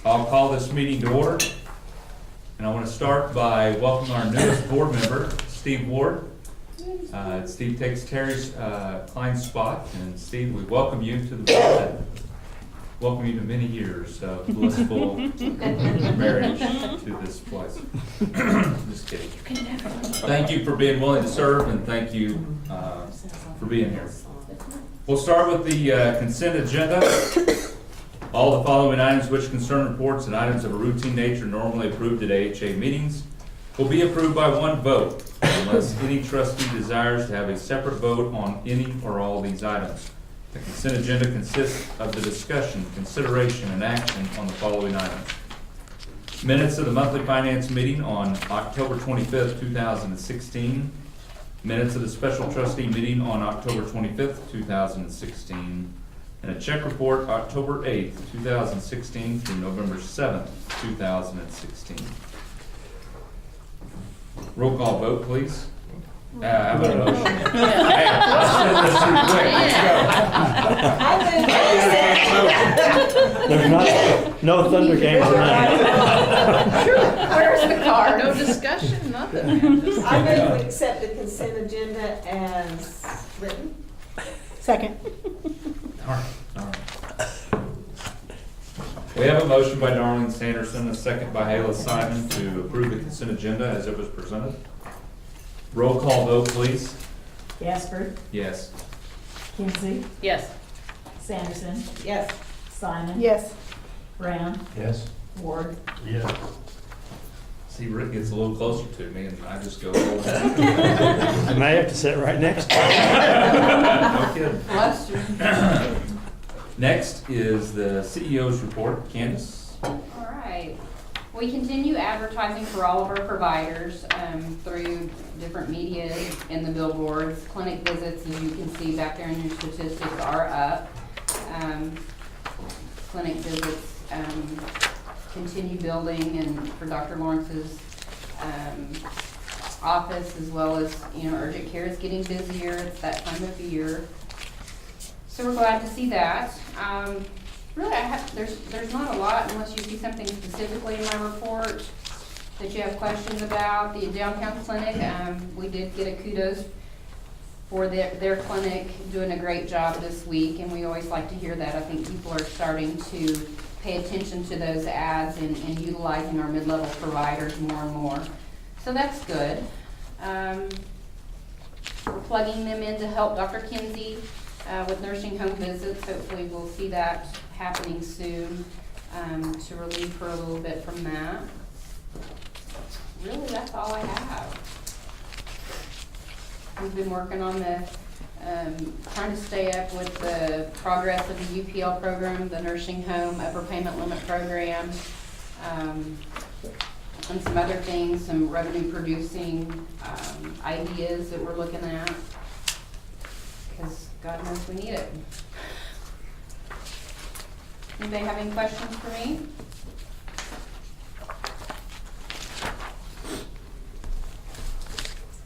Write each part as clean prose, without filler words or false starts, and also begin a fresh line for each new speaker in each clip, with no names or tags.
I'll call this meeting to order. And I want to start by welcoming our newest board member, Steve Ward. Steve takes Terry's Klein's spot. And Steve, we welcome you to the board and welcome you to many years of blissful marriage to this place. Just kidding. Thank you for being willing to serve, and thank you for being here. We'll start with the consent agenda. All the following items which concern reports and items of a routine nature normally approved at AHA meetings will be approved by one vote unless any trustee desires to have a separate vote on any or all of these items. The consent agenda consists of the discussion, consideration, and action on the following items. Minutes of the monthly finance meeting on October 25th, 2016. Minutes of the special trustee meeting on October 25th, 2016. And a check report October 8th, 2016 through November 7th, 2016. Roll call vote, please. How about a motion? Hey, let's do this through quick. Let's go.
No Thunder games tonight.
Where's the car? No discussion, nothing.
I move we accept the consent agenda as written.
Second.
All right. We have a motion by Darlene Sanderson, a second by Hayla Simon to approve the consent agenda as it was presented. Roll call vote, please.
Gasper,
Yes.
Kinsey,
Yes.
Sanderson,
Yes.
Simon.
Yes.
Brown,
Yes.
Ward.
Yes.
See, Rick gets a little closer to me and I just go,
I may have to sit right next to
no kidding.
Bless you.
Next is the CEO's report. Candace?
All right. We continue advertising for all of our providers through different media and the billboards. Clinic visits, as you can see back there in your statistics, are up. Clinic visits continue building, and for Dr. Lawrence's office, as well as, urgent care is getting busier. It's that time of year. So we're glad to see that. Really, there's not a lot unless you see something specifically in my report that you have questions about. The downtown clinic, we did get a kudos for their clinic doing a great job this week, and we always like to hear that. I think people are starting to pay attention to those ads and utilizing our mid-level providers more and more. So that's good. We're plugging them in to help Dr. Kinsey with nursing home visits. Hopefully we'll see that happening soon to relieve her a little bit from that. Really, that's all I have. We've been working on the, trying to stay up with the progress of the UPL program, the nursing home upper payment limit program, and some other things, some revenue producing ideas that we're looking at, because God knows we need it. Anybody have any questions for me?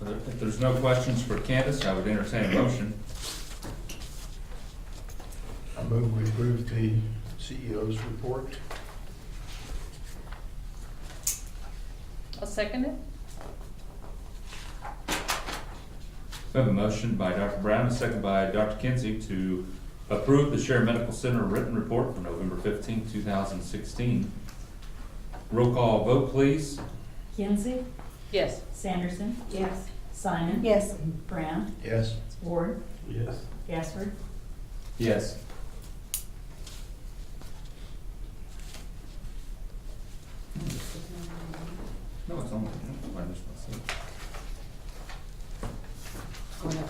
If there's no questions for Candace, I would entertain a motion.
I move we approve the CEO's report.
I'll second it.
We have a motion by Dr. Brown, a second by Dr. Kinsey to approve the Share Medical Center written report for November 15, 2016. Roll call vote, please.
Kinsey,
Yes.
Sanderson,
Yes.
Simon.
Yes.
Brown,
Yes.
Ward,
Yes.
Gasper.
Yes. No, it's only, I just want to see.
Go ahead.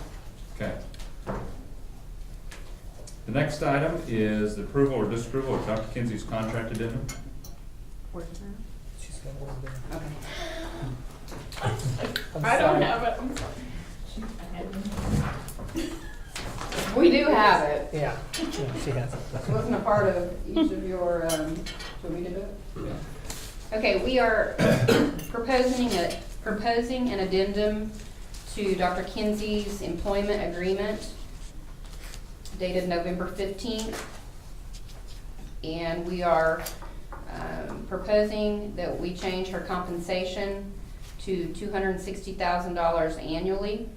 Okay. The next item is the approval or disapproval of Dr. Kinsey's contract addendum.
Where's that? Okay.
I don't have it, I'm sorry.
We do have it.
Yeah, she has it.
It wasn't a part of each of your, do you want me to do it? Okay, we are proposing an addendum to Dr. Kinsey's employment agreement dated November 15th. And we are proposing that we change her compensation to $260,000 annually.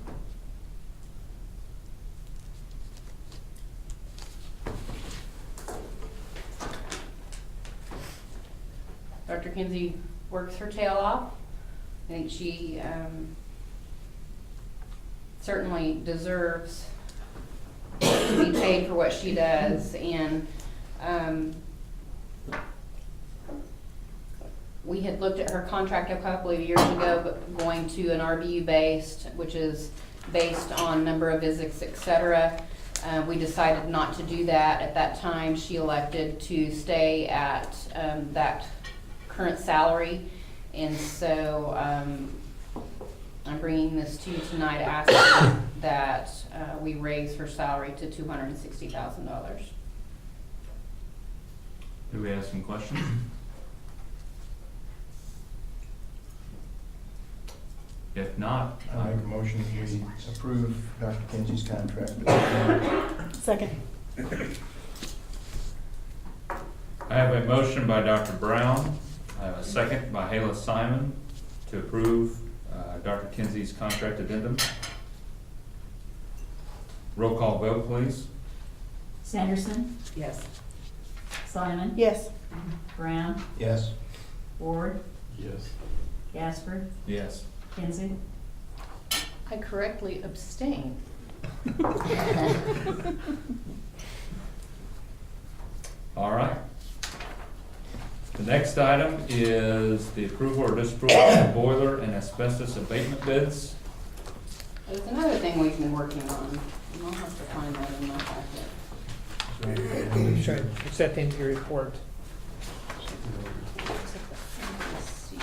Dr. Kinsey works her tail off. I think she certainly deserves to be paid for what she does, and we had looked at her contract a couple of years ago, but going to an RVU based, which is based on number of visits, et cetera. We decided not to do that at that time. She elected to stay at that current salary, and so I'm bringing this to you tonight asking that we raise her salary to $260,000.
Do we have some questions? If not,
I make a motion that we approve Dr. Kinsey's contract.
Second.
I have a motion by Dr. Brown. I have a second by Hala Simon to approve Dr. Kinsey's contract addendum. Roll call vote, please.
Sanderson,
Yes.
Simon,
Yes.
Brown,
Yes.
Ward,
Yes.
Gasper,
Yes.
Kinsey.
I correctly abstain.
All right. The next item is the approval or disapproval of the boiler and asbestos abatement bids.
There's another thing we've been working on, and I'll have to find that in my packet.
Sure, it's at the end of your report.
Let's see.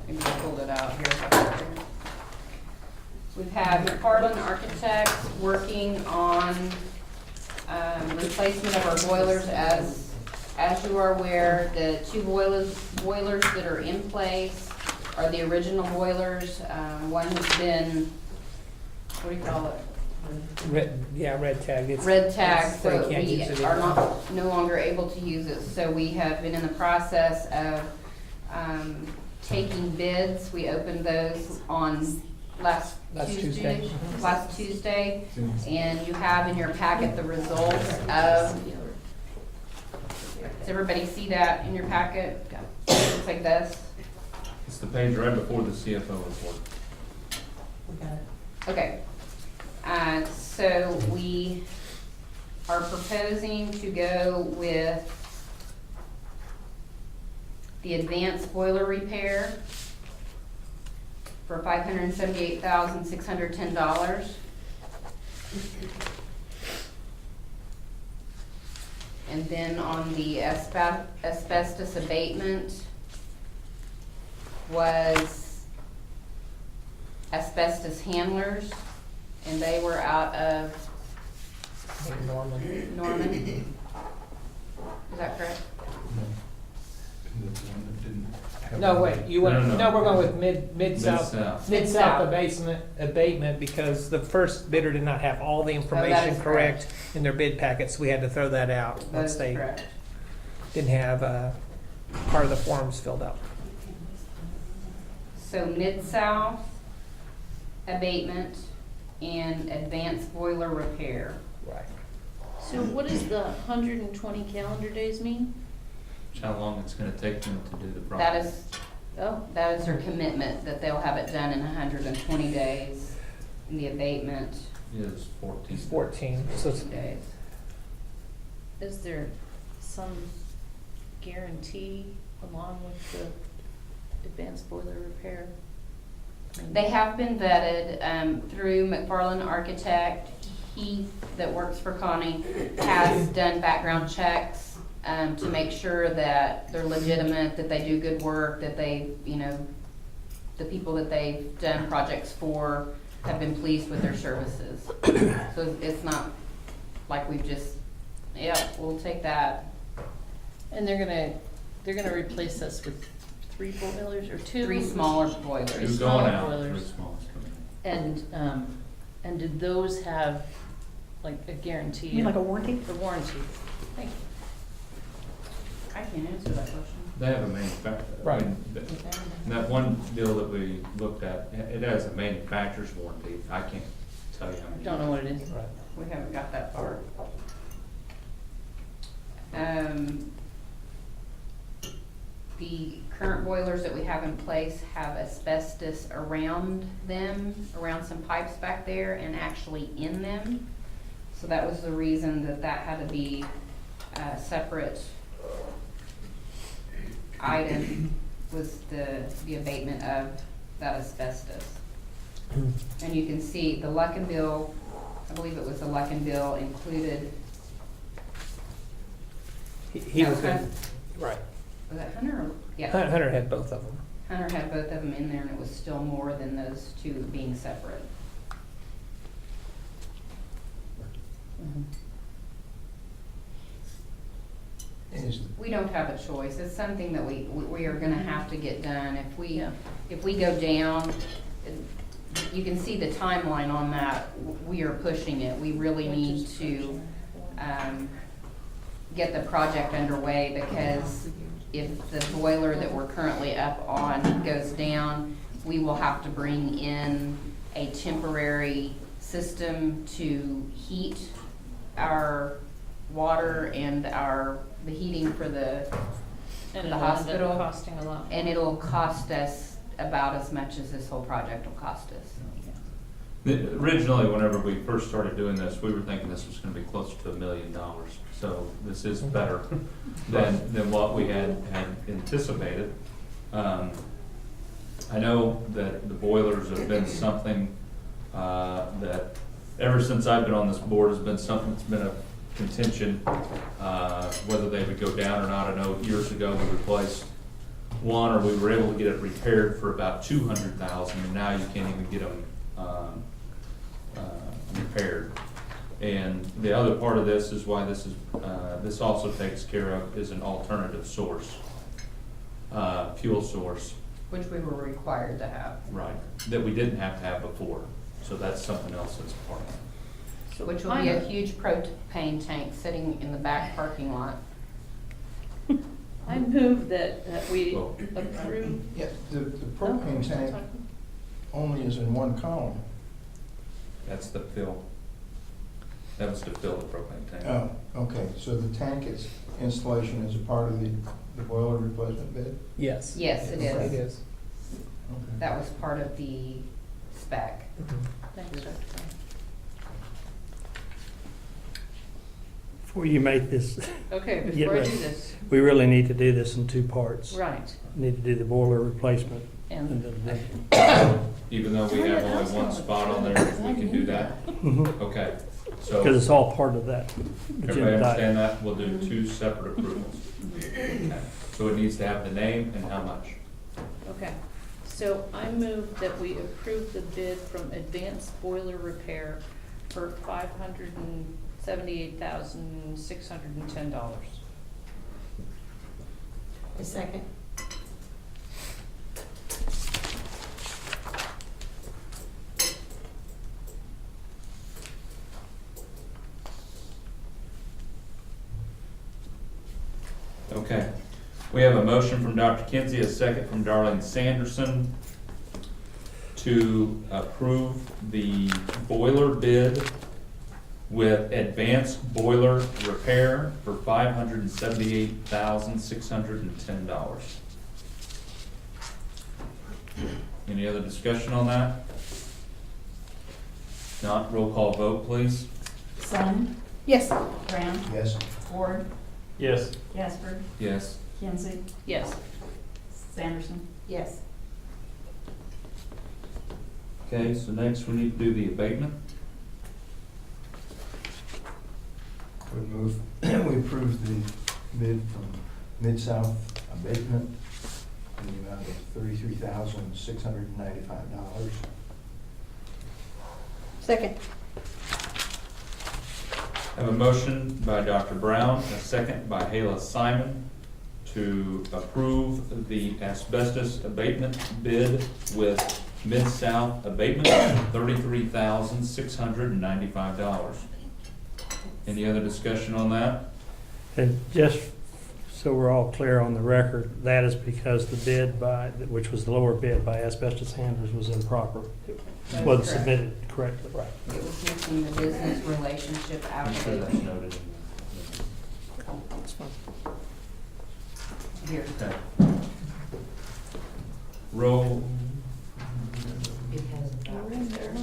Maybe I pulled it out here. We've had McFarland Architects working on replacement of our boilers. As you are aware, the two boilers that are in place are the original boilers. One has been, what do you call it?
Red tag. It's-
Red tag,
it's-
so
they can't
we
use it
are
anymore.
no longer able to use it. So we have been in the process of taking bids. We opened those on last Tuesday. Last Tuesday, and you have in your packet the results of, does everybody see that in your packet? Looks like this.
It's the page right before the CFO report.
We got it.
Okay, so we are proposing to go with the advanced boiler repair for $578,610. And then on the asbestos abatement was asbestos handlers, and they were out of
Norman.
Norman. Is that correct?
No, wait, you went,
No.
no, we're going with mid-south.
Mid-South.
Mid-south abatement because the first bidder did not have all the information
is
correct in their bid packet, so we had to throw that out
That
once
is
they
correct.
didn't have part of the forms filled out.
So Mid-South abatement and advanced boiler repair.
Right.
So what does the 120 calendar days mean?
How long it's gonna take them to do the
That
project.
is,
Oh,
that is their commitment, that they'll have it done in 120 days. And the abatement,
Is 14.
It's 14, so it's,
days.
is there some guarantee along with the advanced boiler repair? I mean,
They have been vetted through McFarland Architect. Heath, that works for Connie, has done background checks to make sure that they're legitimate, that they do good work, that they, you know, the people that they've done projects for have been pleased with their services. So it's not like we've just, yeah, we'll take that.
And they're gonna replace us with 3 boilers or 2?
3 smaller
Two
boilers.
going
smaller
out,
boilers.
3 small ones coming in.
And did those have like a guarantee?
You mean like a warranty?
The warranty. Thank you.
I can't answer that question.
They have a manufacturer.
Right.
That one deal that we looked at, it has a manufacturer's warranty. I can't tell you how many.
Don't know what it is.
Right.
We haven't got that far. The current boilers that we have in place have asbestos around them, around some pipes back there and actually in them. So that was the reason that that had to be a separate item, was the abatement of that asbestos. And you can see the Luckin bill, I believe it was the Luckin bill included,
He
No,
was gonna,
Hun-
right.
was that Hunter or, yeah,
Hunter had both of them.
Hunter had both of them in there and it was still more than those two being separate.
Is,
We don't have a choice. It's something that we are gonna have to get done.
Yeah.
If we go down, you can see the timeline on that. We are pushing it. We really need to, get the project underway, because if the boiler that we're currently up on goes down, we will have to bring in a temporary system to heat our water and the heating for the
And
the
it'll end up
hospital.
costing a lot.
and it'll cost us about as much as this whole project will cost us.
Originally, whenever we first started doing this, we were thinking this was gonna be closer to $1 million. So this is better than what we had anticipated. I know that the boilers have been something, that ever since I've been on this board has been something that's been a contention, whether they would go down or not. I know years ago we replaced one, or we were able to get it repaired for about $200,000, and now you can't even get them repaired. And the other part of this is why this is, this also takes care of, is an alternative source, fuel source,
Which we were required to have,
right, that we didn't have to have before. So that's something else that's part of it.
which will be a huge propane tank sitting in the back parking lot.
I move that we
Well-
approve.
yeah, the propane tank only is in one column.
That's the fill. That was to fill the propane tank.
Oh, okay, so the tank is, installation is a part of the boiler replacement bid?
Yes.
Yes, it
It
is.
is.
Okay.
That was part of the spec.
Thanks, Dr. Brown.
Before you make this,
Okay,
Get
before I
ready.
do this,
we really need to do this in two parts.
right,
Need to do the boiler replacement and
and,
then,
Even though we have only one spot on there, we can do that? Okay, so.
because it's all part of that.
Everybody
agenda item.
understand that? We'll do two separate approvals. Okay. So it needs to have the name and how much.
okay. So I move that we approve the bid from Advanced Boiler Repair for $578,610.
A second.
Okay. We have a motion from Dr. Kinsey, a second from Darlene Sanderson to approve the boiler bid with Advanced Boiler Repair for $578,610. Any other discussion on that? Not, roll call vote, please.
Sun,
Yes.
Brown,
Yes?
Ward,
Yes.
Gasper,
Yes.
Kinsey,
Yes.
Sanderson.
Yes.
Okay, so next we need to do the abatement.
We move, we approve the bid from Mid-South Abatement in the amount of $33,695.
Second.
I have a motion by Dr. Brown, a second by Hala Simon to approve the asbestos abatement bid with Mid-South Abatement, $33,695. Any other discussion on that?
And just So we're all clear on the record, that is because the bid by, which was the lower bid by asbestos handlers, was improper.
That is
Wasn't
correct.
submitted correctly. Right.
It was missing the business relationship out
I'm
of
sure
it.
that's noted.
That's fine.
Here,
Okay. Roll,
it has that right there.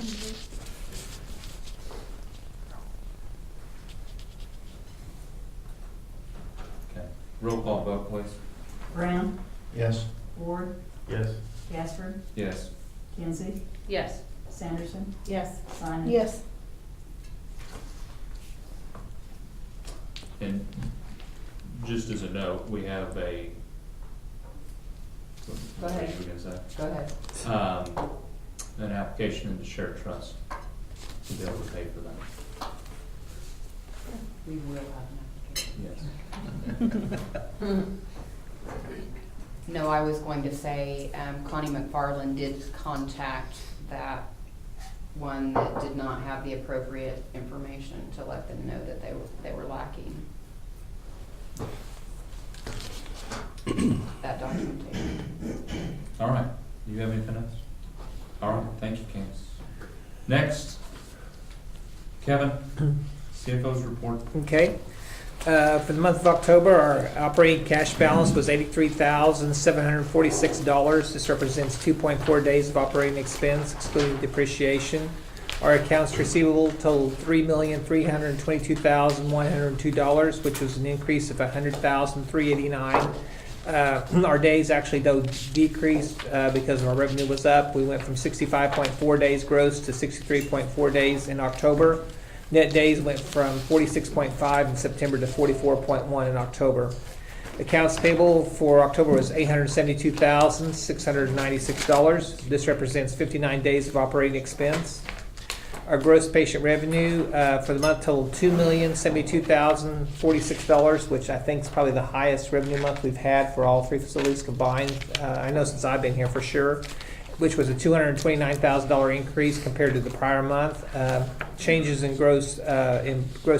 okay. Roll call vote, please.
Brown,
Yes.
Ward,
Yes.
Casper,
Yes.
Kinsey,
Yes.
Sanderson,
Yes.
Simon.
Yes.
And just as a note, we have a.
Go ahead.
What were you gonna
Go ahead.
say? An application in the share trust to be able to pay for that.
We will have an application.
Yes.
No, I was going to say, Connie McFarland did contact that one that did not have the appropriate information to let them know that they were lacking that documentation.
All right. Do you have anything else? All right. Thank you, Candace. Next, Kevin, CFO's report.
Okay. For the month of October, our operating cash balance was $83,746. This represents 2.4 days of operating expense, excluding depreciation. Our accounts receivable totaled $3,322,102, which was an increase of $100,389. Our days actually though decreased because our revenue was up. We went from 65.4 days gross to 63.4 days in October. Net days went from 46.5 in September to 44.1 in October. Accounts payable for October was $872,696. This represents 59 days of operating expense. Our gross patient revenue for the month totaled $2,072,046, which I think is probably the highest revenue month we've had for all three facilities combined. I know since I've been here for sure, which was a $229,000 increase compared to the prior month. Changes in gross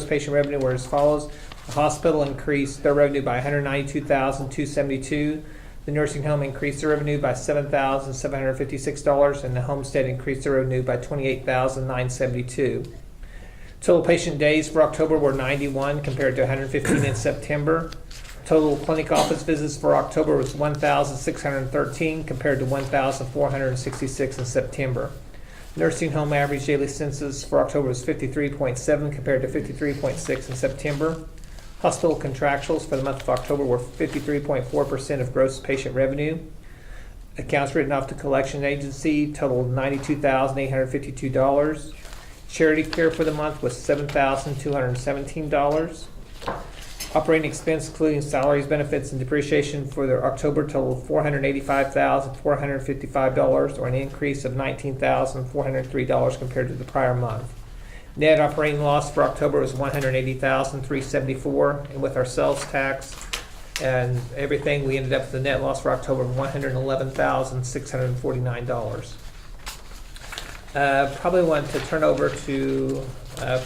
patient revenue were as follows. The hospital increased their revenue by $192,272. The nursing home increased their revenue by $7,756, and the homestead increased their revenue by $28,972. Total patient days for October were 91 compared to 115 in September. Total clinic office visits for October was 1,613 compared to 1,466 in September. Nursing home average daily census for October was 53.7 compared to 53.6 in September. Hospital contractuals for the month of October were 53.4% of gross patient revenue. Accounts written off to collection agency totaled $92,852. Charity care for the month was $7,217. Operating expense, including salaries, benefits, and depreciation for the October totaled $485,455, or an increase of $19,403 compared to the prior month. Net operating loss for October was $180,374, and with our sales tax and everything, we ended up with a net loss for October of $111,649. Probably want to turn over to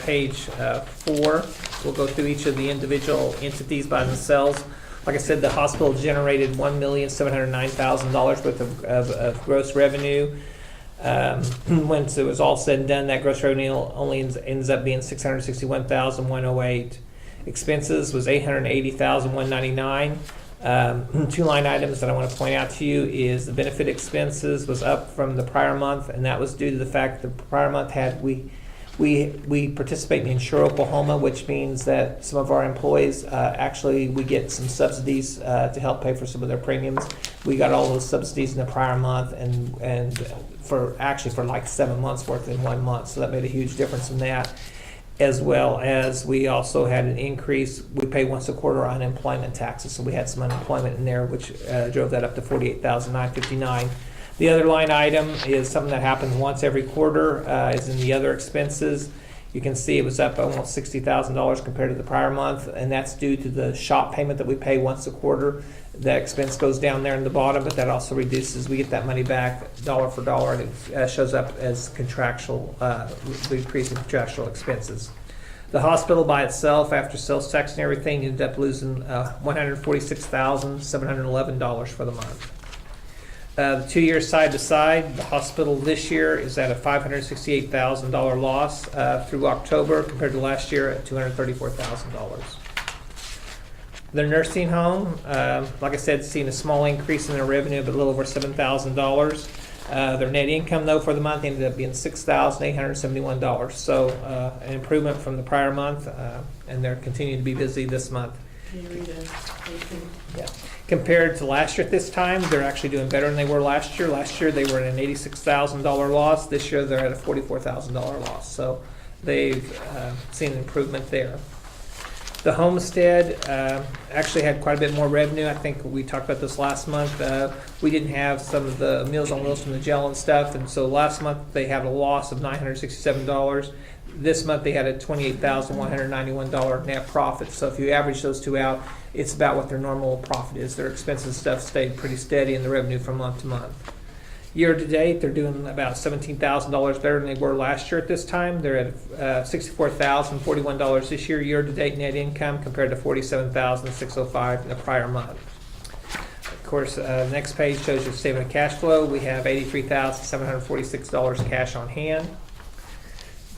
page 4. We'll go through each of the individual entities by themselves. Like I said, the hospital generated $1,709,000 worth of gross revenue. Once it was all said and done, that gross revenue only ends up being $661,108. Expenses was $880,199. Two line items that I want to point out to you is the benefit expenses was up from the prior month, and that was due to the fact that the prior month had we participate in Insure Oklahoma, which means that some of our employees actually we get some subsidies to help pay for some of their premiums. We got all those subsidies in the prior month, and for like 7 months worth in 1 month, so that made a huge difference in that. As well as we also had an increase, we pay once a quarter on unemployment taxes, so we had some unemployment in there, which drove that up to $48,959. The other line item is something that happens once every quarter, is in the other expenses. You can see it was up almost $60,000 compared to the prior month, and that's due to the SHOP payment that we pay once a quarter. That expense goes down there in the bottom, but that also reduces, we get that money back dollar for dollar, and it shows up as contractual, decrease in contractual expenses. The hospital by itself, after sales tax and everything, ended up losing $146,711 for the month. The 2 years side to side, the hospital this year is at a $568,000 loss through October compared to last year at $234,000. The nursing home, like I said, seeing a small increase in their revenue, but a little over $7,000. Their net income, though, for the month ended up being $6,871. So an improvement from the prior month, and they're continuing to be busy this month.
Can you read it?
Yeah. Compared to last year at this time, they're actually doing better than they were last year. Last year, they were at an $86,000 loss. This year, they're at a $44,000 loss. So they've seen an improvement there. The homestead actually had quite a bit more revenue. I think we talked about this last month. We didn't have some of the Meals on Wheels from the gel and stuff, and so last month they had a loss of $967. This month they had a $28,191 net profit. So if you average those two out, it's about what their normal profit is. Their expenses and stuff stayed pretty steady in the revenue from month to month. Year to date, they're doing about $17,000 better than they were last year at this time. They're at $64,041 this year. Year to date net income compared to $47,605 in the prior month. Of course, the next page shows you the statement of cash flow. We have $83,746 cash on hand.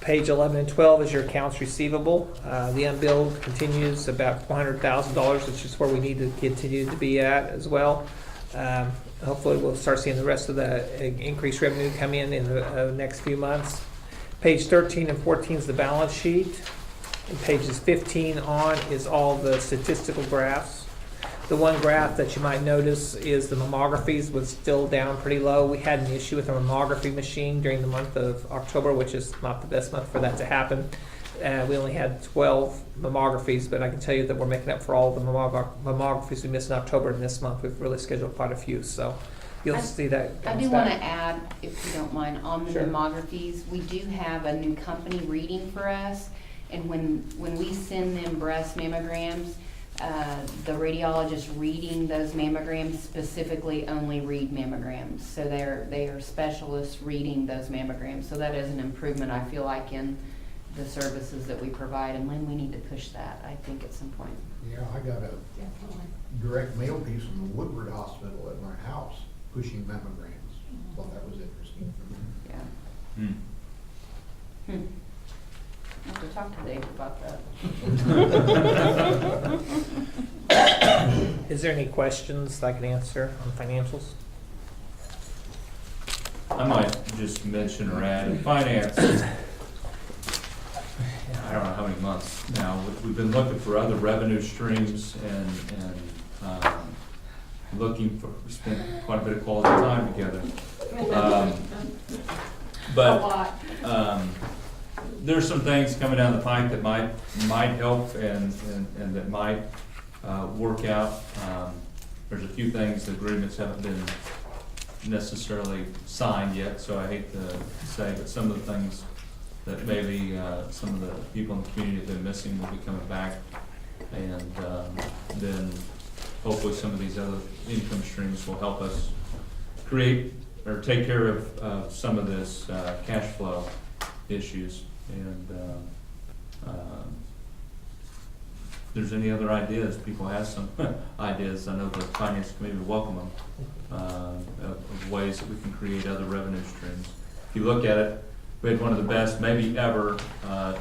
Page 11 and 12 is your accounts receivable. The unbilled continues about $400,000, which is where we need to continue to be at as well. Hopefully we'll start seeing the rest of the increased revenue come in the next few months. Page 13 and 14 is the balance sheet. And pages 15 on is all the statistical graphs. The one graph that you might notice is the mammographies was still down pretty low. We had an issue with a mammography machine during the month of October, which is not the best month for that to happen. We only had 12 mammographies, but I can tell you that we're making up for all the mammographies we missed in October, and this month we've really scheduled quite a few, so you'll see that.
I do want to add, if you don't mind, on the
Sure.
mammographies, we do have a new company reading for us, and when we send them breast mammograms, the radiologist reading those mammograms specifically only read mammograms, so they are specialists reading those mammograms, so that is an improvement, I feel like, in the services that we provide, and Lynn, we need to push that, I think, at some point.
Yeah, I got a direct mail piece from the Woodward Hospital at my house pushing mammograms. Thought that was interesting.
Yeah.
Hmm.
I have to talk to Dave about that.
Is there any questions I can answer on financials?
I might just mention or add in finance. I don't know how many months now, we've been looking for other revenue streams and looking for, we spent quite a bit of quality time together. But there's some things coming down the pipe that might help and that might work out. There's a few things, the agreements haven't been necessarily signed yet, so I hate to say, but some of the things that maybe some of the people in the community have been missing will be coming back, and then hopefully some of these other income streams will help us create or take care of some of this cash flow issues. And if there's any other ideas, people have some ideas, I know the finance committee would welcome them, of ways that we can create other revenue streams. If you look at it, we had one of the best, maybe ever,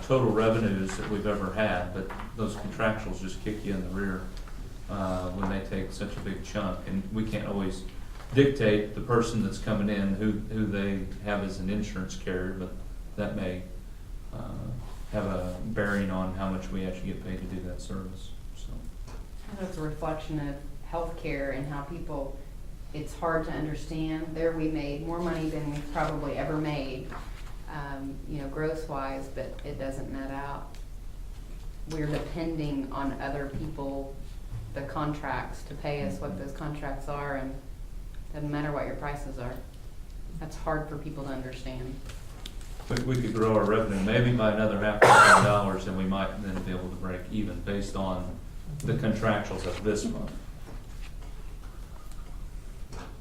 total revenues that we've ever had, but those contractuals just kick you in the rear when they take such a big chunk, and we can't always dictate the person that's coming in who they have as an insurance carrier, but that may have a bearing on how much we actually get paid to do that service. So
That's a reflection of healthcare and how people, it's hard to understand. There we made more money than we've probably ever made, gross wise, but it doesn't net out. We're depending on other people, the contracts, to pay us what those contracts are, and doesn't matter what your prices are. That's hard for people to understand.
we could grow our revenue maybe by another $500,000, and we might then be able to break even based on the contractuals of this month.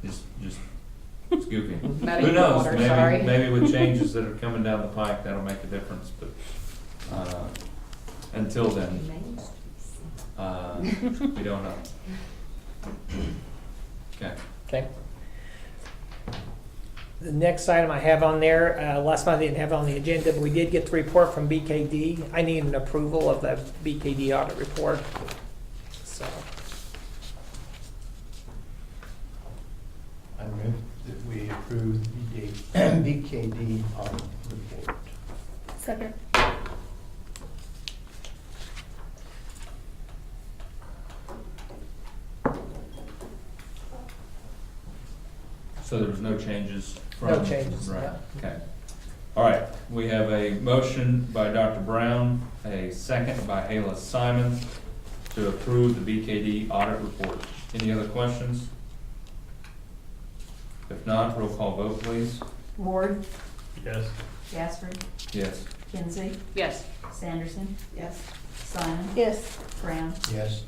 Just it's goofy.
Not
Who
even
knows?
water, sorry.
Maybe with changes that are coming down the pike, that'll make a difference. But until then, we don't know. Okay.
Okay. The next item I have on there, last month I didn't have it on the agenda, but we did get the report from BKD. I need an approval of that BKD audit report. So,
I move that we approve the BKD audit report.
Second.
So there was no changes from?
No changes,
Right,
no.
okay. All right, we have a motion by Dr. Brown, a second by Ayla Simon to approve the BKD audit report. Any other questions? If not, roll call vote, please.
Ward,
Yes.
Gaspard,
Yes.
Kinsey,
Yes.
Sanderson,
Yes.
Simon,
Yes.
Brown.
Yes.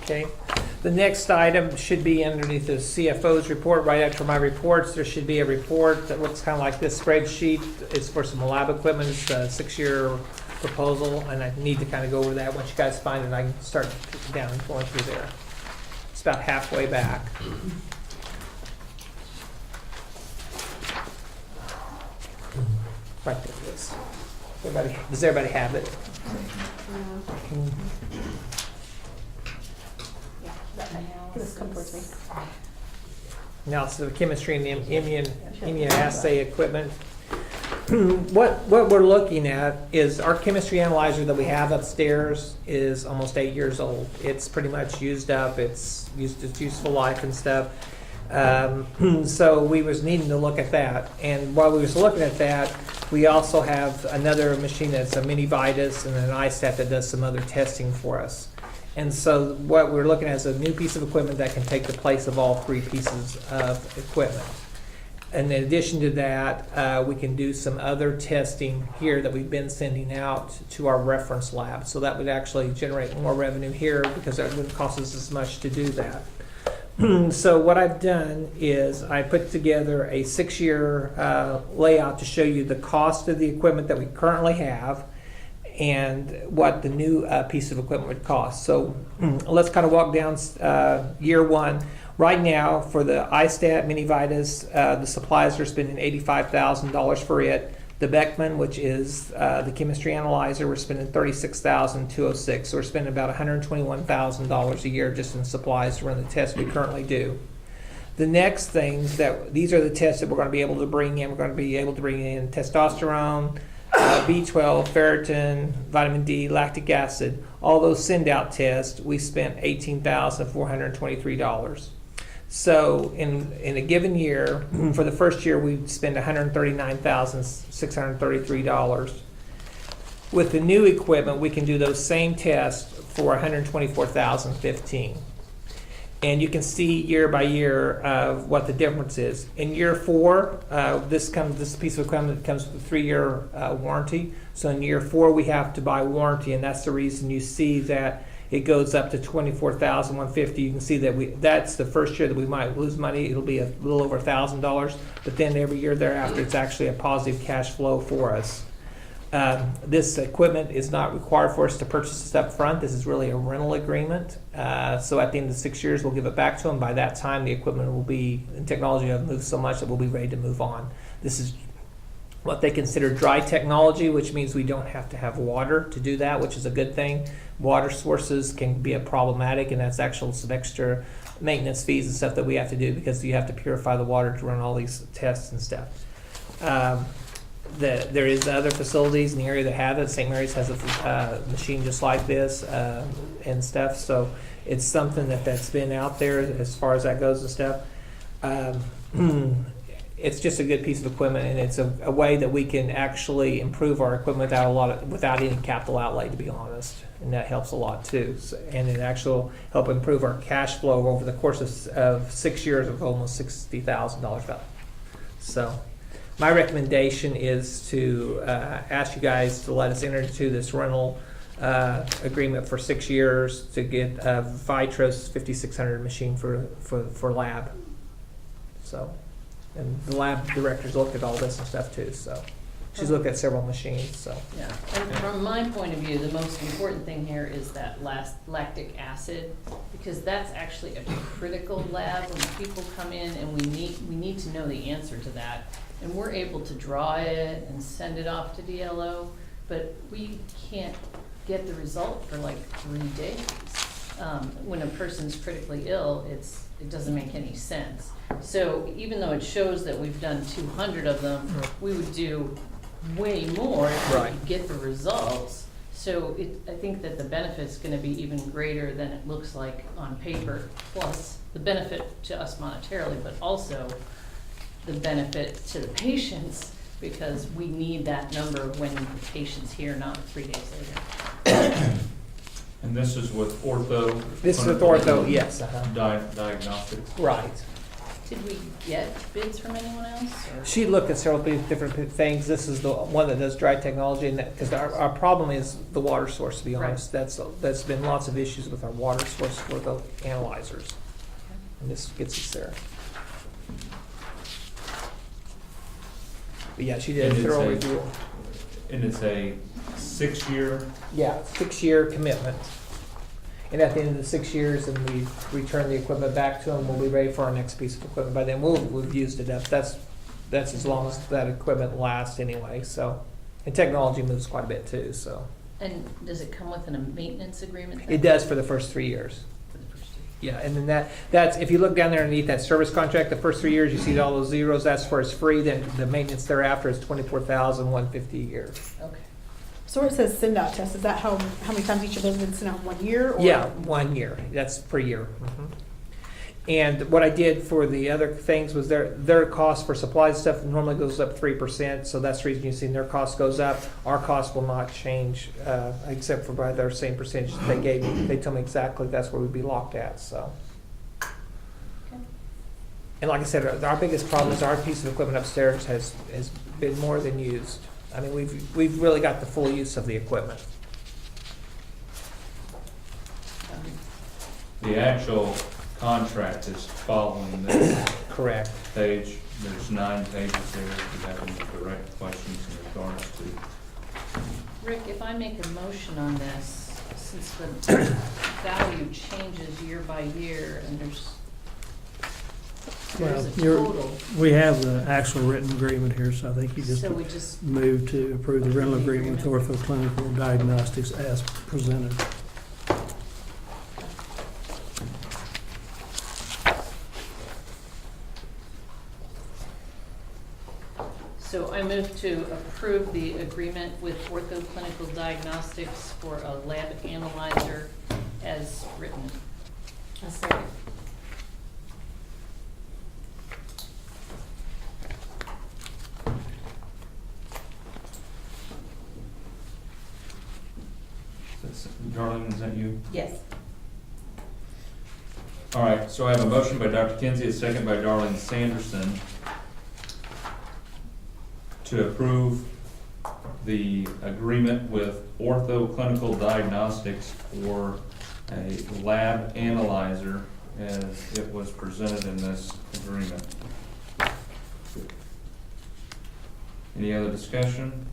okay. The next item should be underneath the CFO's report. Right after my reports, there should be a report that looks kind of like this spreadsheet. It's for some lab equipment. It's a 6-year proposal, and I need to kind of go over that. Once you guys find it, I can start down and going through there. It's about halfway back. Right there it is. Does everybody have it?
Just come towards me.
Analysis of chemistry and immunoassay equipment. What we're looking at is our chemistry analyzer that we have upstairs is almost 8 years old. It's pretty much used up. It's used its useful life and stuff. So we was needing to look at that. And while we was looking at that, we also have another machine that's a mini Vitus and an iStat that does some other testing for us. And so what we're looking at is a new piece of equipment that can take the place of all 3 pieces of equipment. And in addition to that, we can do some other testing here that we've been sending out to our reference lab. So that would actually generate more revenue here because it wouldn't cost us as much to do that. So what I've done is I put together a 6-year layout to show you the cost of the equipment that we currently have and what the new piece of equipment would cost. So let's kind of walk down year 1. Right now, for the iStat Mini Vitus, the supplies are spending $85,000 for it. The Beckman, which is the chemistry analyzer, we're spending $36,206. So we're spending about $121,000 a year just in supplies to run the tests we currently do. The next things these are the tests that we're going to be able to bring in. We're going to be able to bring in testosterone, B12, ferritin, vitamin D, lactic acid. All those send-out tests, we spent $18,423. So in a given year, for the first year, we'd spend $139,633. With the new equipment, we can do those same tests for $124,015. And you can see year by year what the difference is. In year 4, this piece of equipment comes with a 3-year warranty. So in year 4, we have to buy warranty, and that's the reason you see that it goes up to $24,150. You can see that that's the first year that we might lose money. It'll be a little over $1,000, but then every year thereafter, it's actually a positive cash flow for us. This equipment is not required for us to purchase this up front. This is really a rental agreement. So at the end of the 6 years, we'll give it back to them. By that time, the equipment will be, and technology will have moved so much that we'll be ready to move on. This is what they consider dry technology, which means we don't have to have water to do that, which is a good thing. Water sources can be a problematic, and that's actually some extra maintenance fees and stuff that we have to do because you have to purify the water to run all these tests and stuff. There is other facilities in the area that have it. St. Mary's has a machine just like this and stuff. So it's something that's been out there as far as that goes and stuff. It's just a good piece of equipment, and it's a way that we can actually improve our equipment without any capital outlay, to be honest. And that helps a lot too. So, and it actually help improve our cash flow over the course of 6 years of almost $60,000 value. So my recommendation is to ask you guys to let us enter into this rental agreement for 6 years to get a Vitros 5600 machine for lab. So, and the lab directors looked at all this and stuff too. So She's looked at several machines, so.
Yeah, and from my point of view, the most important thing here is that last lactic acid, because that's actually a critical lab when people come in, and we need to know the answer to that. And we're able to draw it and send it off to DLO, but we can't get the result for like 3 days. When a person's critically ill, it doesn't make any sense. So even though it shows that we've done 200 of them, we would do way more if we
Right.
could get the results. So I think that the benefit's gonna be even greater than it looks like on paper, plus the benefit to us monetarily, but also the benefit to the patients, because we need that number when the patient's here, not 3 days later.
And this is with ortho?
This is with ortho, yes,
Diagnostics?
right.
Did we get bids from anyone else, or?
She looked at several different things. This is the one that does dry technology, and because our problem is the water source, to be
Right.
honest. That's been lots of issues with our water source for the analyzers. And this gets us there. But yeah, she did a
And it's
thorough
a-
review.
And it's a 6-year,
Yeah, 6-year commitment. And at the end of the 6 years, and we return the equipment back to them, we'll be ready for our next piece of equipment. By then, we've used it up. That's as long as that equipment lasts anyway, so. And technology moves quite a bit too, so.
And does it come with a maintenance agreement then?
It does for the first 3 years.
For the first two?
Yeah, and then that's, if you look down there underneath that service contract, the first 3 years, you see all those zeros, that's for it's free, then the maintenance thereafter is $24,150 a year.
Okay.
So where it says send out test, is that how many times each of those have been sent out, 1 year? Or?
Yeah, 1 year, that's per year. And what I did for the other things was their cost for supplies stuff normally goes up 3%, so that's the reason you've seen their cost goes up. Our cost will not change, except for by their same percentage they gave me. They told me exactly that's where we'd be locked at, so.
Okay.
And like I said, our biggest problem is our piece of equipment upstairs has been more than used. I mean, we've really got the full use of the equipment.
the actual contract is following this
Correct.
page. There's 9 pages there. If you have any direct questions in regards to.
Rick, if I make a motion on this, since the value changes year by year and there's
Well,
a
you're-
total,
We have the actual written agreement here, so I think you just
so we just,
move to approve the rental agreement with Ortho Clinical Diagnostics as presented.
so I move to approve the agreement with Ortho Clinical Diagnostics for a lab analyzer as written.
A second.
Darlene, is that you?
Yes.
All right, so I have a motion by Dr. Kinsey, a second by Darlene Sanderson to approve the agreement with Ortho Clinical Diagnostics for a lab analyzer as it was presented in this agreement. Any other discussion?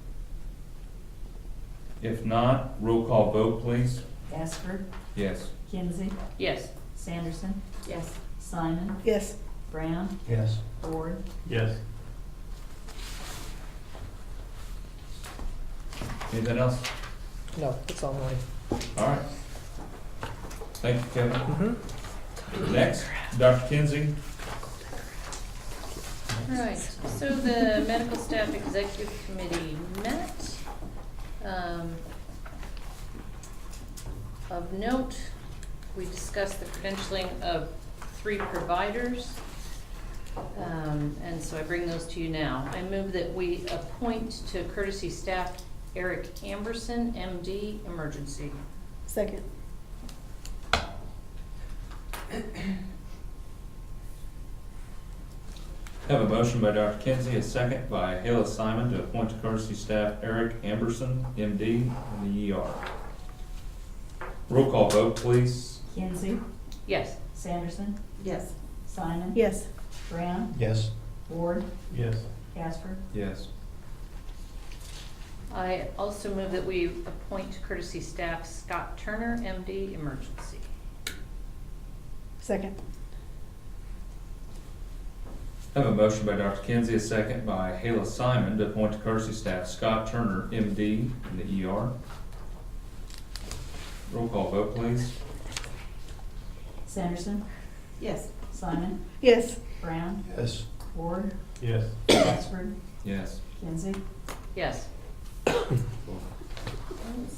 If not, roll call vote, please.
Gasper,
Yes.
Kinsey,
Yes.
Sanderson,
Yes.
Simon,
Yes.
Brown,
Yes.
Ford,
Yes.
Anything else?
No, it's all mine.
All right. Thank you, Kevin.
Mm-hmm.
Next, Dr. Kinsey.
All right, so the Medical Staff Executive Committee met. Of note, we discussed the credentialing of 3 providers. And so I bring those to you now. I move that we appoint to courtesy staff Eric Amberson, MD, Emergency.
Second.
Have a motion by Dr. Kinsey, a second by Hayla Simon to appoint to courtesy staff Eric Amberson, MD, in the ER. Roll call vote, please.
Kinsey,
Yes.
Sanderson,
Yes.
Simon,
Yes.
Brown,
Yes.
Ford,
Yes.
Gasper,
Yes.
I also move that we appoint courtesy staff Scott Turner, MD, Emergency.
Second.
I have a motion by Dr. Kinsey, a second by Hayla Simon to appoint to courtesy staff Scott Turner, MD, in the ER. Roll call vote, please.
Sanderson,
Yes.
Simon,
Yes.
Brown,
Yes.
Ward,
Yes.
Casper,
Yes.
Kinsey.
Yes.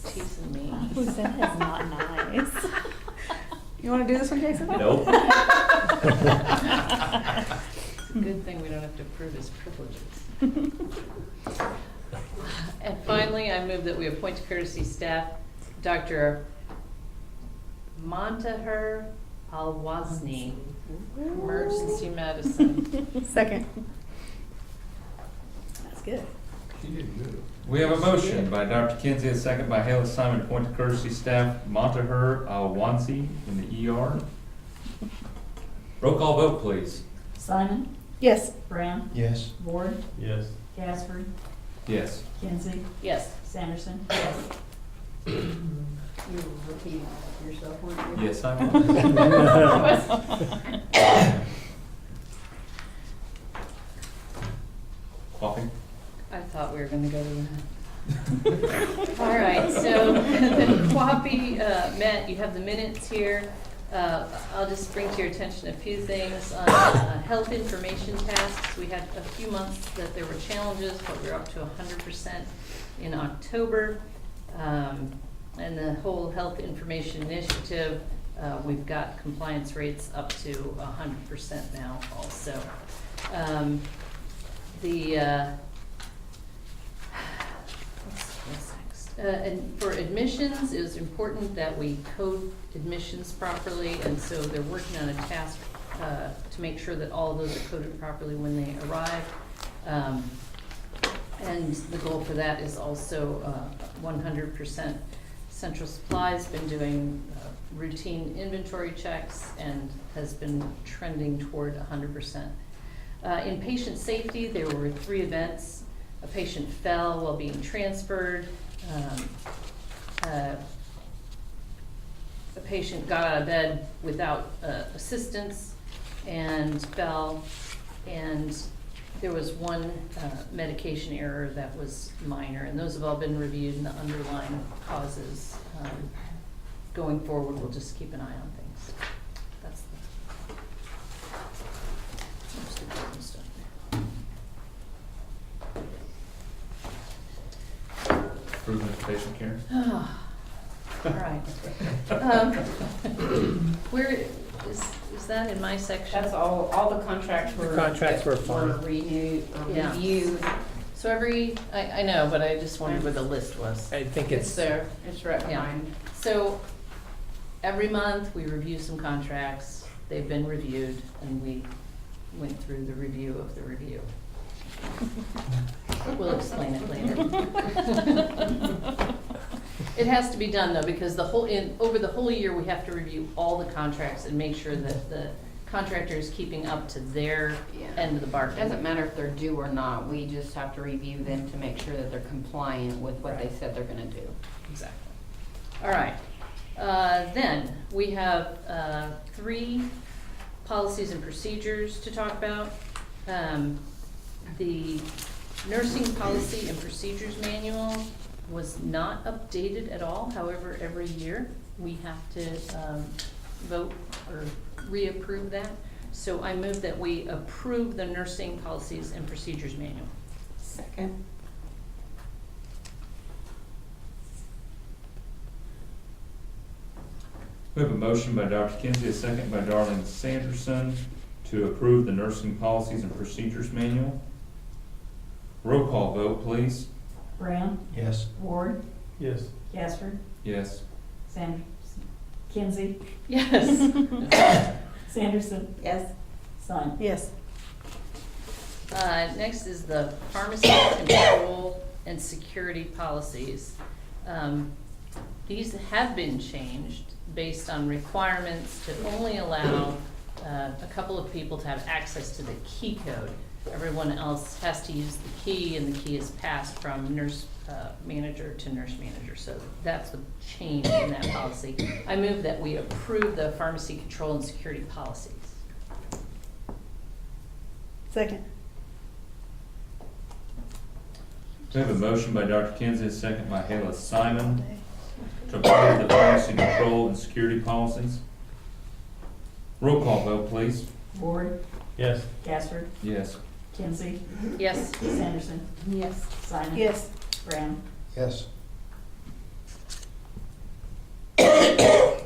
Teasing me.
That is not nice. You wanna do this one, Jason?
Nope.
It's a good thing we don't have to approve his privileges. And finally, I move that we appoint to courtesy staff Dr. Montaher Alwazni, Emergency Medicine.
Second. That's good.
She did good.
We have a motion by Dr. Kinsey, a second by Hayla Simon to appoint to courtesy staff Montaher Alwansi in the ER. Roll call vote, please.
Simon,
Yes.
Brown,
Yes.
Ward,
Yes.
Casper,
Yes.
Kinsey,
Yes.
Sanderson.
You were repeating yourself, weren't you?
Yes, I will. Coffee?
I thought we were gonna go to that. All right, so the QAPI met, you have the minutes here. I'll just bring to your attention a few things on health information tasks. We had a few months that there were challenges, but we're up to 100% in October. And the whole health information initiative, we've got compliance rates up to 100% now also. What's next? And for admissions, it was important that we code admissions properly, and so they're working on a task to make sure that all of those are coded properly when they arrive. And the goal for that is also 100%. Central Supply's been doing routine inventory checks and has been trending toward 100%. In patient safety, there were 3 events. A patient fell while being transferred. A patient got out of bed without assistance and fell. And there was one medication error that was minor, and those have all been reviewed, and the underlying causes. Going forward, we'll just keep an eye on things. That's the most important stuff there.
Improvement of patient care?
All right. Where, is that in my section?
That's all the contracts were.
The contracts were fine.
Renewed, or
Yeah.
reviewed.
So I know, but I just wondered where the list was.
I think
It's
it's,
there, it's right
Yeah.
behind.
So every month, we review some contracts. They've been reviewed, and we went through the review of the review. We'll explain it later. It has to be done, though, because over the whole year, we have to review all the contracts and make sure that the contractor is keeping up to their
Yeah.
end of the
It
bargain.
doesn't matter if they're due or not, we just have to review them to make sure that they're compliant with what they said they're gonna do.
Exactly. All right. Then, we have 3 policies and procedures to talk about. The nursing policy and procedures manual was not updated at all. However, every year, we have to vote or reapprove that. So I move that we approve the nursing policies and procedures manual.
Second.
We have a motion by Dr. Kinsey, a second by Darlene Sanderson to approve the nursing policies and procedures manual. Roll call vote, please.
Brown,
Yes.
Ward,
Yes.
Casper,
Yes.
Sanderson, Kinsey,
Yes.
Sanderson,
Yes.
Simon.
Yes.
Next is the pharmacy control and security policies. These have been changed based on requirements to only allow a couple of people to have access to the key code. Everyone else has to use the key, and the key is passed from nurse manager to nurse manager. So that's the change in that policy. I move that we approve the pharmacy control and security policies.
Second.
We have a motion by Dr. Kinsey, a second by Hala Simon to approve the pharmacy control and security policies. Roll call vote, please.
Ward,
Yes.
Gaspard,
Yes.
Kinsey,
Yes.
Sanderson,
Yes.
Simon.
Yes.
Brown.
Yes.
I'm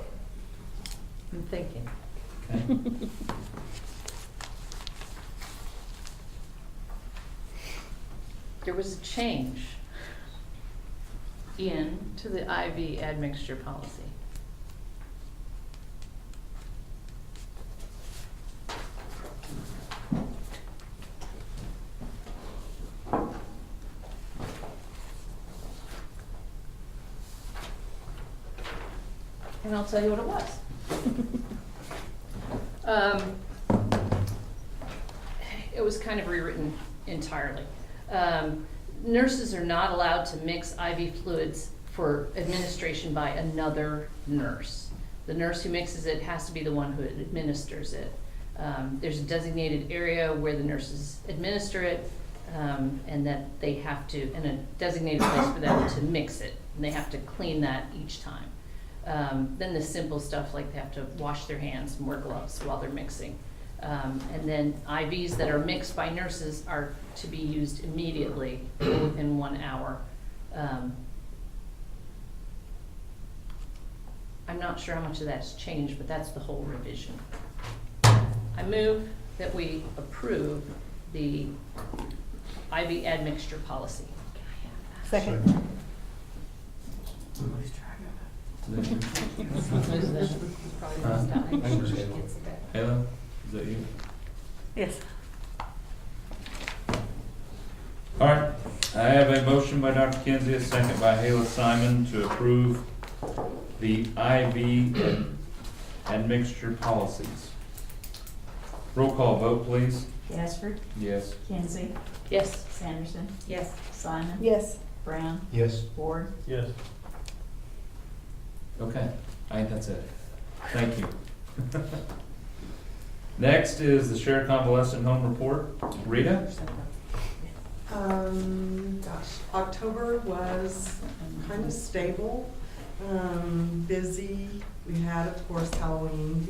thinking.
Okay.
There was a change to the IV admixture policy. And I'll tell you what it was. It was kind of rewritten entirely. Nurses are not allowed to mix IV fluids for administration by another nurse. The nurse who mixes it has to be the one who administers it. There's a designated area where the nurses administer it, and that they have to, and a designated place for them to mix it, and they have to clean that each time. Then the simple stuff like they have to wash their hands and wear gloves while they're mixing. And then IVs that are mixed by nurses are to be used immediately within 1 hour. I'm not sure how much of that's changed, but that's the whole revision. I move that we approve the IV admixture policy.
Second.
Hala, is that you?
Yes.
All right, I have a motion by Dr. Kinsey, a second by Hala Simon to approve the IV admixture policies. Roll call vote, please.
Gaspard,
Yes.
Kinsey,
Yes.
Sanderson,
Yes.
Simon.
Yes.
Brown,
Yes.
Ward.
Yes.
Okay, I think that's it. Thank you. Next is the Share Convalescent Home Report. Rita?
October was kind of stable, busy. We had, of course, Halloween,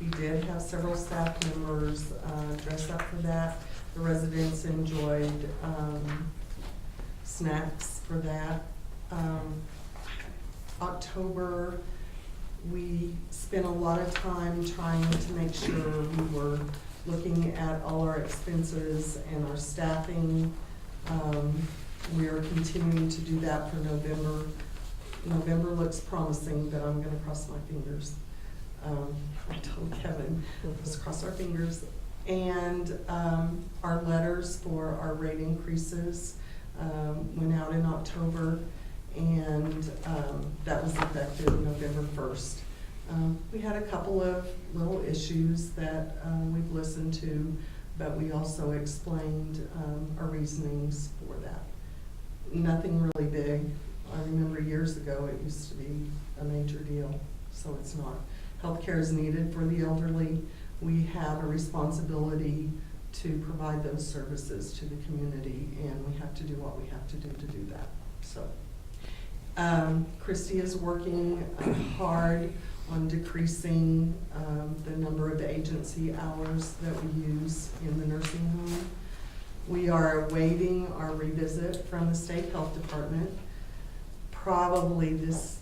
we did have several staff members, dress up for that. The residents enjoyed, snacks for that. October, we spent a lot of time trying to make sure we were looking at all our expenses and our staffing. We are continuing to do that for November. November looks promising, but I'm gonna cross my fingers. I told Kevin, let's cross our fingers. And our letters for our rate increases went out in October, and that was effective November 1st. We had a couple of little issues that we've listened to, but we also explained our reasonings for that. Nothing really big. I remember years ago it used to be a major deal, so it's not. Healthcare is needed for the elderly. We have a responsibility to provide those services to the community, and we have to do what we have to do that. So, Christy is working hard on decreasing the number of agency hours that we use in the nursing home. We are awaiting our revisit from the state health department. Probably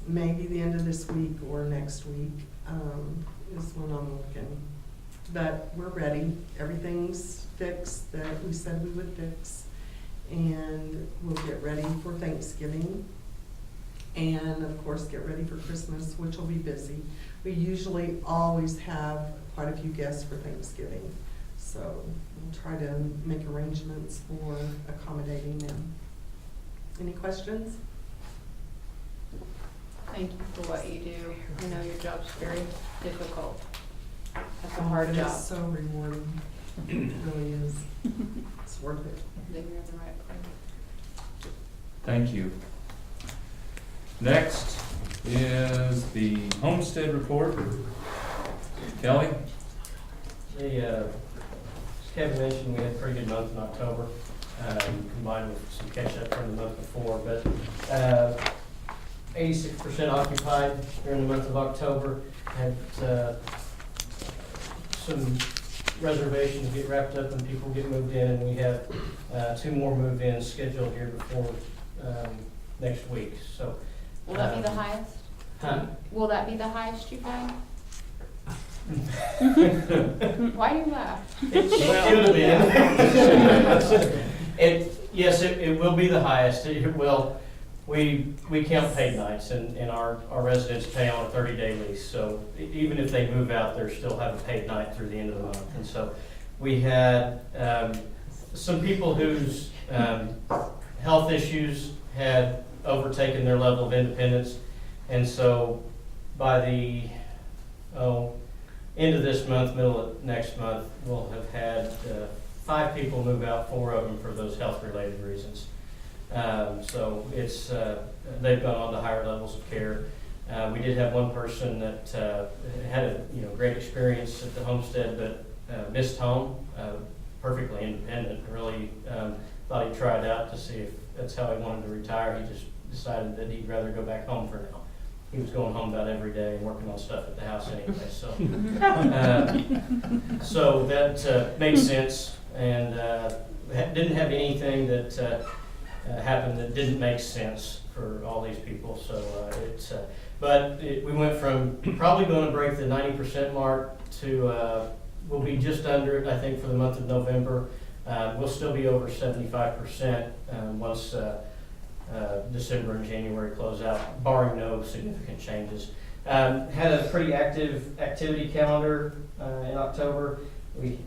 maybe the end of this week or next week is when I'm looking. But we're ready. Everything's fixed that we said we would fix. And we'll get ready for Thanksgiving. And of course, get ready for Christmas, which will be busy. We usually always have quite a few guests for Thanksgiving. So we'll try to make arrangements for accommodating them. Any questions?
Thank you for what you do. I know your job's very difficult. That's a hard
It
job.
is so rewarding. It really is. It's worth it.
Then you're in the right place.
Thank you. Next is the homestead report. Kelly?
As Kevin mentioned, we had a pretty good month in October, combined with some catch-up from the month before, but 86% occupied during the month of October. Had some reservations get wrapped up and people get moved in, and we have 2 more move-ins scheduled here before next week, so.
Will that be the highest?
Huh?
Will that be the highest you've had? Why do you laugh?
Yes, it will be the highest. It will. We count paid nights, and our residents pay on a 30-day lease. So even if they move out, they still have a paid night through the end of the month. And so we had some people whose health issues had overtaken their level of independence, and so by the end of this month, middle of next month, we'll have had 5 people move out, 4 of them for those health-related reasons. So it's they've gone on to higher levels of care. We did have one person that had a great experience at the homestead, but missed home, perfectly independent. Really thought he'd try it out to see if that's how he wanted to retire. He just decided that he'd rather go back home for now. He was going home about every day and working on stuff at the house anyway, so. So that made sense, and didn't have anything that happened that didn't make sense for all these people, so we went from probably going to break the 90% mark to, we'll be just under, I think, for the month of November. We'll still be over 75% once December and January close out, barring no significant changes. Had a pretty active activity calendar in October. We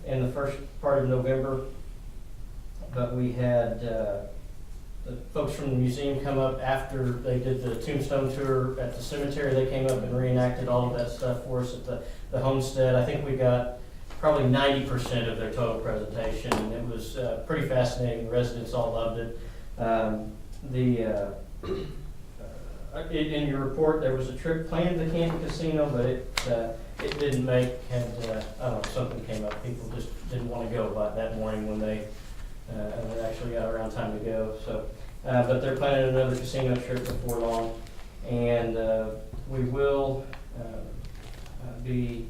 in the first part of November, but we had the folks from the museum come up after they did the tombstone tour at the cemetery. They came up and reenacted all of that stuff for us at the homestead. I think we got probably 90% of their total presentation, and it was pretty fascinating. The residents all loved it. In your report, there was a trip planned to Canton Casino, but it didn't make. I don't know, something came up. People just didn't want to go by that morning when they actually got around time to go. So, but they're planning another casino trip before long, and we will be.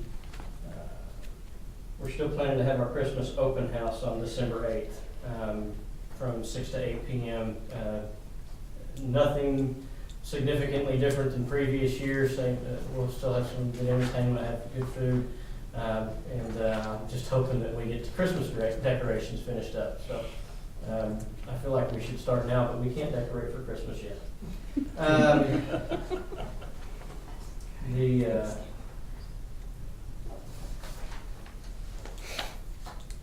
We're still planning to have our Christmas open house on December 8th from 6 to 8 p.m. Nothing significantly different than previous years. We'll still have some good entertainment, have good food, and I'm just hoping that we get the Christmas decorations finished up. So I feel like we should start now, but we can't decorate for Christmas yet.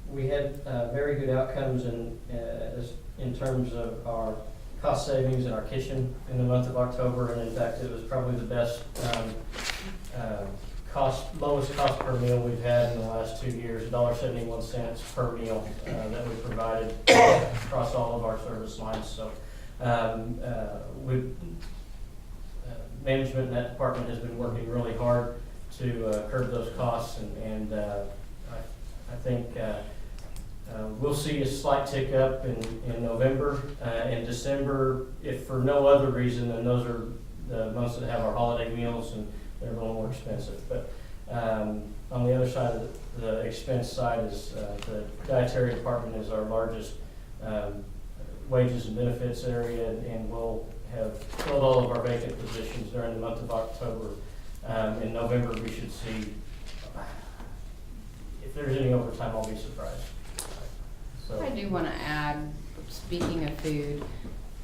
We had very good outcomes in terms of our cost savings in our kitchen in the month of October, and in fact, it was probably the best lowest cost per meal we've had in the last 2 years, $1.71 per meal that we provided across all of our service lines. So management in that department has been working really hard to curb those costs, and I think we'll see a slight tick up in November and December, if for no other reason than those are the months that have our holiday meals and they're a little more expensive. But on the other side of the expense side is the dietary department is our largest wages and benefits area, and we'll have filled all of our vacant positions during the month of October. In November, we should see, if there's any overtime, I'll be surprised. So.
I do want to add, speaking of food,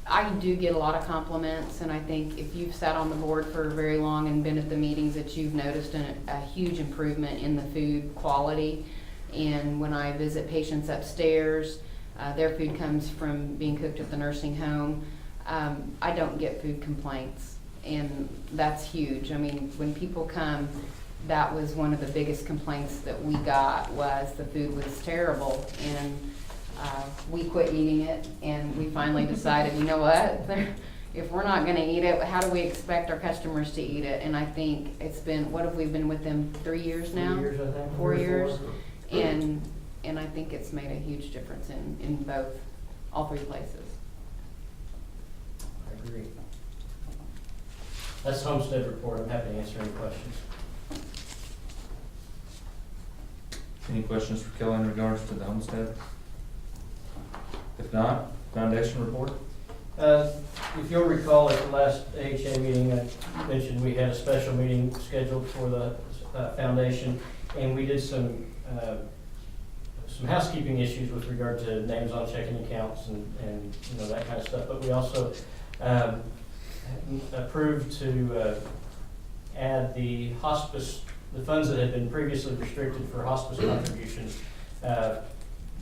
I do get a lot of compliments, and I think if you've sat on the board for very long and been at the meetings, that you've noticed a huge improvement in the food quality. And when I visit patients upstairs, their food comes from being cooked at the nursing home. I don't get food complaints, and that's huge. I mean, when people come, that was one of the biggest complaints that we got, was the food was terrible, and we quit eating it, and we finally decided, you know what, if we're not gonna eat it, how do we expect our customers to eat it? And I think it's been, what have we been with them, 3 years now?
3 years, I think.
4 years, and I think it's made a huge difference in both, all three places.
I agree. That's the homestead report. I'm happy to answer any questions.
Any questions for Kelly in regards to the homestead? If not, foundation report?
If you'll recall, at the last AHA meeting, I mentioned we had a special meeting scheduled for the foundation, and we did some housekeeping issues with regard to names on checking accounts and you know, that kind of stuff. But we also approved to add the hospice, the funds that had been previously restricted for hospice contributions,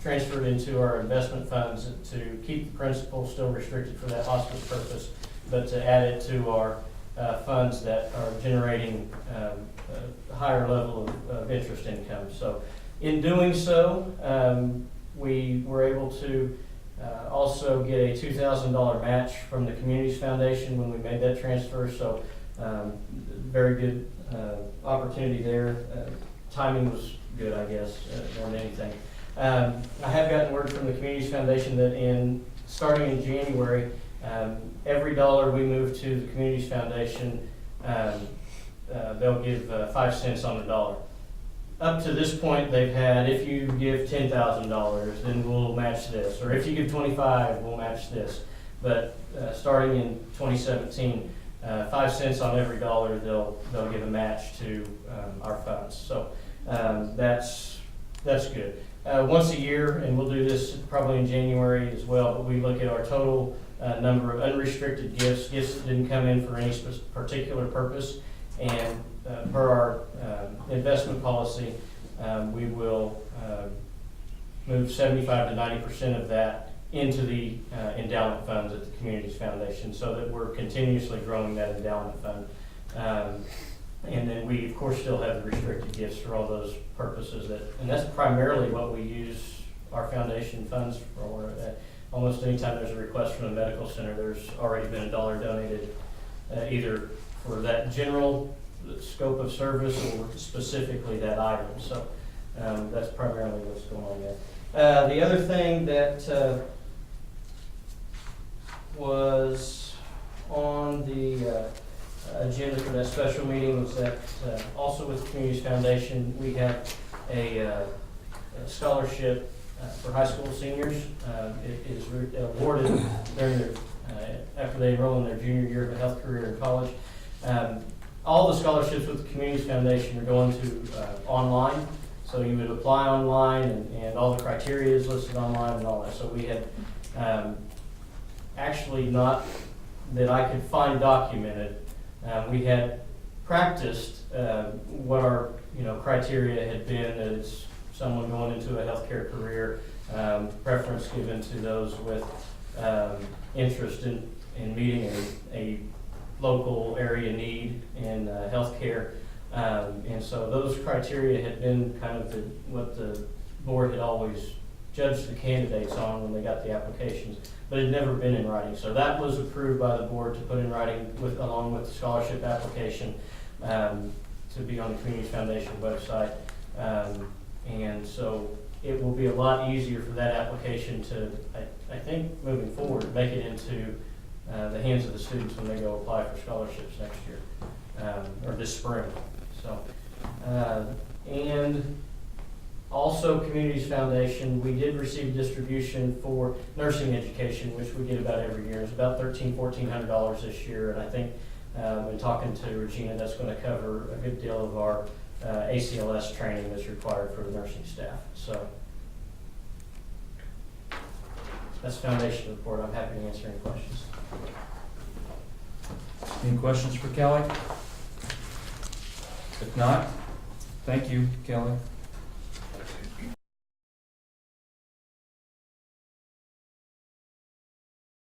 transferred into our investment funds to keep the principal still restricted for that hospice purpose, but to add it to our funds that are generating a higher level of interest income. So in doing so, we were able to also get a $2,000 match from the Communities Foundation when we made that transfer. So very good opportunity there. Timing was good, I guess, more than anything. I have gotten word from the Communities Foundation that starting in January, every dollar we move to the Communities Foundation, they'll give 5 cents on the dollar. Up to this point, they've had, if you give $10,000, then we'll match this, or if you give 25, we'll match this. But starting in 2017, 5 cents on every dollar, they'll give a match to our funds. So that's good. Once a year, and we'll do this probably in January as well, but we look at our total number of unrestricted gifts that didn't come in for any particular purpose, and per our investment policy, we will move 75 to 90% of that into the endowment funds at the Communities Foundation, so that we're continuously growing that endowment fund. And then we, of course, still have the restricted gifts for all those purposes, and that's primarily what we use our foundation funds for. Almost anytime there's a request from the medical center, there's already been $1 donated, either for that general scope of service or specifically that item. So that's primarily what's going on there. The other thing that was on the agenda for that special meeting was that also with the Communities Foundation, we have a scholarship for high school seniors. It is awarded during after they enroll in their junior year of a health career in college. All the scholarships with the Communities Foundation are going to online, so you would apply online, and all the criteria is listed online and all that. So we had actually, not that I could find documented, we had practiced what our criteria had been as someone going into a healthcare career, preference given to those with interest in meeting a local area need in healthcare. And so those criteria had been kind of what the board had always judged the candidates on when they got the applications, but it had never been in writing. So that was approved by the board to put in writing along with the scholarship application to be on the Communities Foundation website. And so it will be a lot easier for that application to, I think, moving forward, make it into the hands of the students when they go apply for scholarships next year, or this spring. So, and also Communities Foundation, we did receive distribution for nursing education, which we get about every year. It's about $1,400 this year, and I think in talking to Regina, that's going to cover a good deal of our ACLS training that's required for the nursing staff. So that's foundation report. I'm happy to answer any questions.
Any questions for Kelly? If not, thank you, Kelly.